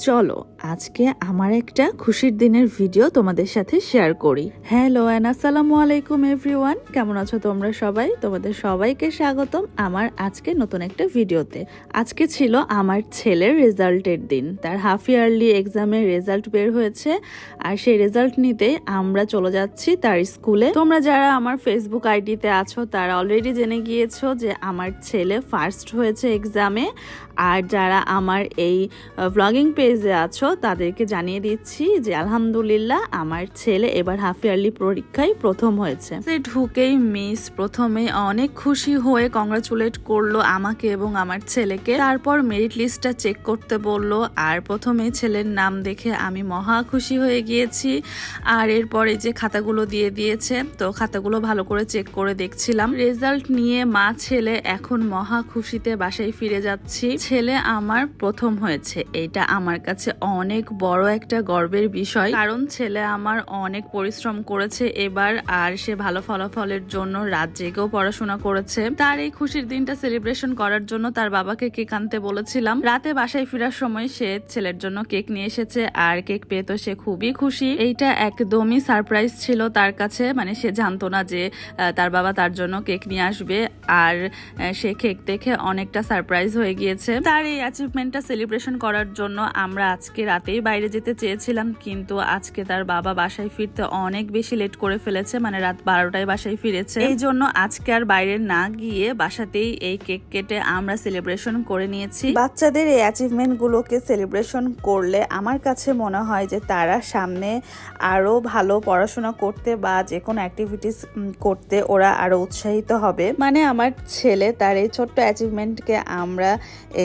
চলো আজকে আমার একটা খুশির দিনের ভিডিও তোমাদের সাথে শেয়ার করি। হ্যালো এন্ড আসসালামু আলাইকুম এভরিওয়ান, কেমন আছো তোমরা সবাই? তোমাদের সবাইকে স্বাগতম আমার আজকে নতুন একটা ভিডিওতে। আজকে ছিল আমার ছেলের রেজাল্টের দিন। তার হাফ ইয়ারলি এক্সামের রেজাল্ট বের হয়েছে আর সেই রেজাল্ট নিতে আমরা চলে যাচ্ছি তার স্কুলে। তোমরা যারা আমার ফেসবুক আইডিতে আছো তারা অলরেডি জেনে গিয়েছো যে আমার ছেলে ফার্স্ট হয়েছে এক্সামে, আর যারা আমার এই ব্লগিং পেজে আছো তাদেরকে জানিয়ে দিচ্ছি যে আলহামদুলিল্লাহ আমার ছেলে এবার হাফ ইয়ারলি পরীক্ষায় প্রথম হয়েছে। ঢুকেই মিস প্রথমে অনেক খুশি হয়ে কংগ্রাচুলেট করলো আমাকে এবং আমার ছেলেকে। তারপর মেরিট লিস্টটা চেক করতে বললো, আর প্রথমে ছেলের নাম দেখে আমি মহা খুশি হয়ে গিয়েছি। আর এরপরে যে খাতাগুলো দিয়ে দিয়েছে, তো খাতাগুলো ভালো করে চেক করে দেখছিলাম। রেজাল্ট নিয়ে মা ছেলে এখন মহা খুশিতে বাসায় ফিরে যাচ্ছি। ছেলে আমার প্রথম হয়েছে, এটা আমার কাছে অনেক বড় একটা গর্বের বিষয়, কারণ ছেলে আমার অনেক পরিশ্রম করেছে এবার, আর সে ভালো ফলাফলের জন্য রাত জেগেও পড়াশোনা করেছে। তার এই খুশির দিনটা সেলিব্রেশন করার জন্য তার বাবাকে কেক আনতে বলেছিলাম। রাতে বাসায় ফেরার সময় সে ছেলের জন্য কেক নিয়ে এসেছে, আর কেক পেয়ে তো সে খুবই খুশি। এইটা একদমই সারপ্রাইজ ছিল তার কাছে, মানে সে জানতো না যে তার বাবা তার জন্য কেক নিয়ে আসবে, আর সে কেক দেখে অনেকটা সারপ্রাইজ হয়ে গিয়েছে। তার এই অ্যাচিভমেন্টটা সেলিব্রেশন করার জন্য আমরা আজকে রাতেই বাইরে যেতে চেয়েছিলাম, কিন্তু আজকে তার বাবা বাসায় ফিরতে অনেক বেশি লেট করে ফেলেছে, মানে রাত 12টায় বাসায় ফিরেছে। এই জন্য আজকে আর বাইরে না গিয়ে বাসাতেই এই কেক কেটে আমরা সেলিব্রেশন করে নিয়েছি। বাচ্চাদের এই অ্যাচিভমেন্ট গুলোকে সেলিব্রেশন করলে আমার কাছে মনে হয় যে তারা সামনে আরো ভালো পড়াশোনা করতে বা যে কোনো অ্যাক্টিভিটিস করতে ওরা আরো উৎসাহিত হবে। মানে আমার ছেলে তার এই ছোট্ট অ্যাচিভমেন্টকে আমরা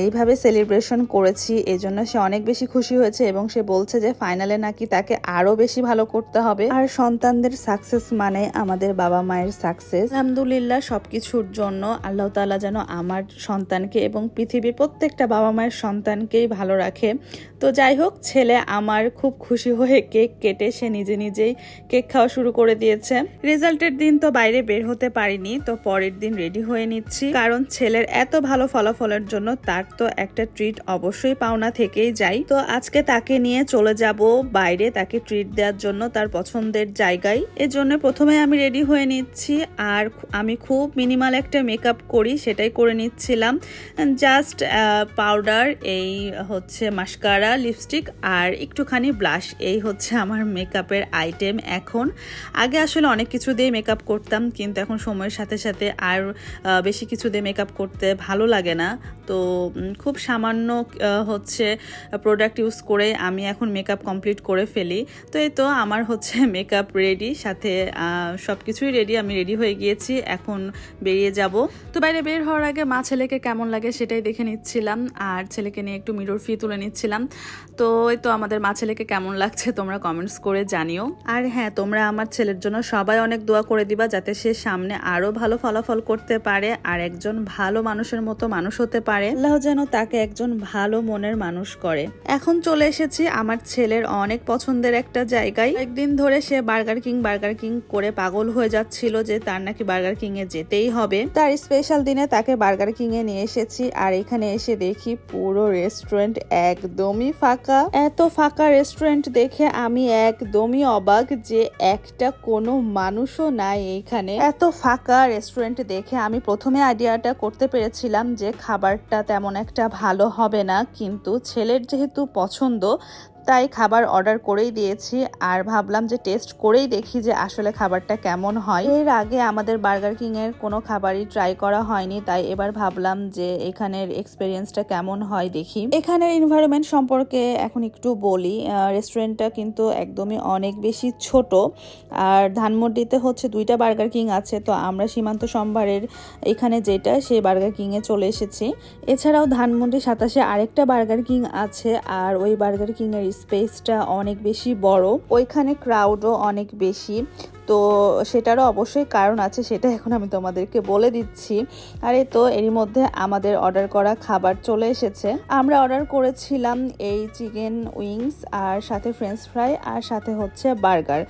এইভাবে সেলিব্রেশন করেছি, এজন্য সে অনেক বেশি খুশি হয়েছে এবং সে বলছে যে ফাইনালে নাকি তাকে আরো বেশি ভালো করতে হবে। আর সন্তানদের সাকসেস মানে আমাদের বাবা মায়ের সাকসেস। আলহামদুলিল্লাহ সবকিছুর জন্য আল্লাহ তাআলা যেন আমার সন্তানকে এবং পৃথিবীর প্রত্যেকটা বাবা মায়ের সন্তানকেই ভালো রাখে। তো যাই হোক, ছেলে আমার খুব খুশি হয়ে কেক কেটে সে নিজেই কেক খাওয়া শুরু করে দিয়েছে। রেজাল্টের দিন তো বাইরে বের হতে পারিনি, তো পরের দিন রেডি হয়ে নিচ্ছি, কারণ ছেলের এত ভালো ফলাফলের জন্য তার তো একটা ট্রিট অবশ্যই পাওনা থেকেই যাই। তো আজকে তাকে নিয়ে চলে যাব বাইরে, তাকে ট্রিট দেওয়ার জন্য তার পছন্দের জায়গায়। এজন্য প্রথমে আমি রেডি হয়ে নিচ্ছি, আর আমি খুব মিনিমাল একটা মেকআপ করি সেটাই করে নিচ্ছিলাম। জাস্ট পাউডার, এই হচ্ছে মাস্কারা, লিপস্টিক আর একটুখানি ব্লাশ, এই হচ্ছে আমার মেকআপের আইটেম এখন। আগে আসলে অনেক কিছু দিয়ে মেকআপ করতাম, কিন্তু এখন সময়ের সাথে সাথে আর বেশি কিছু দিয়ে মেকআপ করতে ভালো লাগে না। তো খুব সামান্য হচ্ছে প্রোডাক্ট ইউজ করে আমি এখন মেকআপ কমপ্লিট করে ফেলি। তো এই তো আমার হচ্ছে মেকআপ রেডি, সাথে সব কিছুই রেডি, আমি রেডি হয়ে গিয়েছি, এখন বেরিয়ে যাব। তো বাইরে বের হওয়ার আগে মা ছেলেকে কেমন লাগে সেটাই দেখে নিচ্ছিলাম, আর ছেলেকে নিয়ে একটু মিরর ফি তুলে নিচ্ছিলাম। তো এই তো আমাদের মা ছেলেকে কেমন লাগছে তোমরা কমেন্টস করে জানিও। আর হ্যাঁ, তোমরা আমার ছেলের জন্য সবাই অনেক দোয়া করে দিবা, যাতে সে সামনে আরো ভালো ফলাফল করতে পারে আর একজন ভালো মানুষের মতো মানুষ হতে পারে। আল্লাহ যেন তাকে একজন ভালো মনের মানুষ করে। এখন চলে এসেছি আমার ছেলের অনেক পছন্দের একটা জায়গায়। একদিন ধরে সে বার্গার কিং করে পাগল হয়ে যাচ্ছিল যে তার নাকি বার্গার কিং এ যেতেই হবে। তার স্পেশাল দিনে তাকে বার্গার কিং এ নিয়ে এসেছি, আর এখানে এসে দেখি পুরো রেস্টুরেন্ট একদমই ফাঁকা। এত ফাঁকা রেস্টুরেন্ট দেখে আমি একদমই অবাক যে একটা কোনো মানুষও নাই এইখানে। এত ফাঁকা রেস্টুরেন্ট দেখে আমি প্রথমে আইডিয়াটা করতে পেরেছিলাম যে খাবারটা তেমন একটা ভালো হবে না, কিন্তু ছেলের যেহেতু পছন্দ তাই খাবার অর্ডার করেই দিয়েছি, আর ভাবলাম যে টেস্ট করেই দেখি যে আসলে খাবারটা কেমন হয়। এর আগে আমাদের বার্গার কিং এর কোনো খাবারই ট্রাই করা হয়নি, তাই এবার ভাবলাম যে এখানের এক্সপেরিয়েন্সটা কেমন হয় দেখি। এখানের এনভায়রনমেন্ট সম্পর্কে এখন একটু বলি। রেস্টুরেন্টটা কিন্তু একদমই অনেক বেশি ছোট, আর ধানমন্ডিতে হচ্ছে 2টা বার্গার কিং আছে, তো আমরা সীমান্ত সম্ভারের এখানে যেটা সেই বার্গার কিং এ চলে এসেছি। এছাড়াও ধানমন্ডি 27-এ আরেকটা বার্গার কিং আছে, আর ওই বার্গার কিং এর স্পেসটা অনেক বেশি বড়, ওইখানে ক্রাউডও অনেক বেশি। তো সেটারও অবশ্যই কারণ আছে, সেটা এখন আমি তোমাদেরকে বলে দিচ্ছি। আর এই তো এরই মধ্যে আমাদের অর্ডার করা খাবার চলে এসেছে। আমরা অর্ডার করেছিলাম এই চিকেন উইংস আর সাথে ফ্রেঞ্চ ফ্রাই আর সাথে হচ্ছে বার্গার।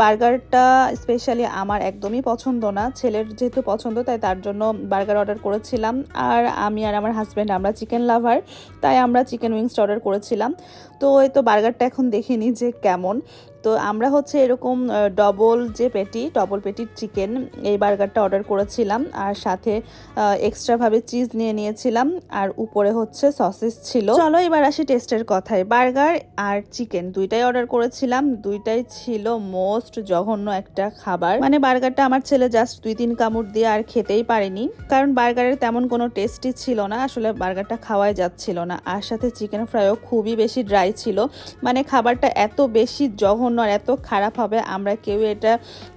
বার্গারটা স্পেশালি আমার একদমই পছন্দ না, ছেলের যেহেতু পছন্দ তাই তার জন্য বার্গার অর্ডার করেছিলাম। আর আমি আর আমার হাজব্যান্ড আমরা চিকেন লাভার, তাই আমরা চিকেন উইংসটা অর্ডার করেছিলাম। তো এই তো বার্গারটা এখন দেখে নিই যে কেমন। তো আমরা হচ্ছে এরকম ডবল পেটির চিকেন এই বার্গারটা অর্ডার করেছিলাম, আর সাথে এক্সট্রাভাবে চিজ নিয়ে নিয়েছিলাম, আর উপরে হচ্ছে সসেস ছিল। চলো এবার আসি টেস্টের কথায়। বার্গার আর চিকেন দুইটাই অর্ডার করেছিলাম, দুইটাই ছিল মোস্ট জঘন্য একটা খাবার। মানে বার্গারটা আমার ছেলে জাস্ট 2-3 কামড় দিয়ে আর খেতেই পারেনি, কারণ বার্গারের তেমন কোনো টেস্টই ছিল না, আসলে বার্গারটা খাওয়াই যাচ্ছিল না। আর সাথে চিকেন ফ্রাইও খুবই বেশি ড্রাই ছিল, মানে খাবারটা এত বেশি জঘন্য আর এত খারাপ হবে আমরা কেউ এটা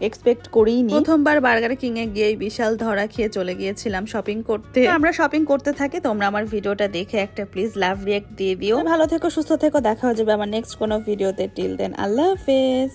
এক্সপেক্ট করিনি। প্রথমবার বার্গার কিং এ গিয়ে বিশাল ধরা খেয়ে চলে গিয়েছিলাম শপিং করতে। আমরা শপিং করতে থাকি, তোমরা আমার ভিডিওটা দেখে একটা প্লিজ লাভ রিঅ্যাক্ট দিয়ে দিও। ভালো থেকো, সুস্থ থেকো, দেখা হয়ে যাবে আমার নেক্সট কোনো ভিডিওতে। টিল দেন আল্লাহ হাফেজ।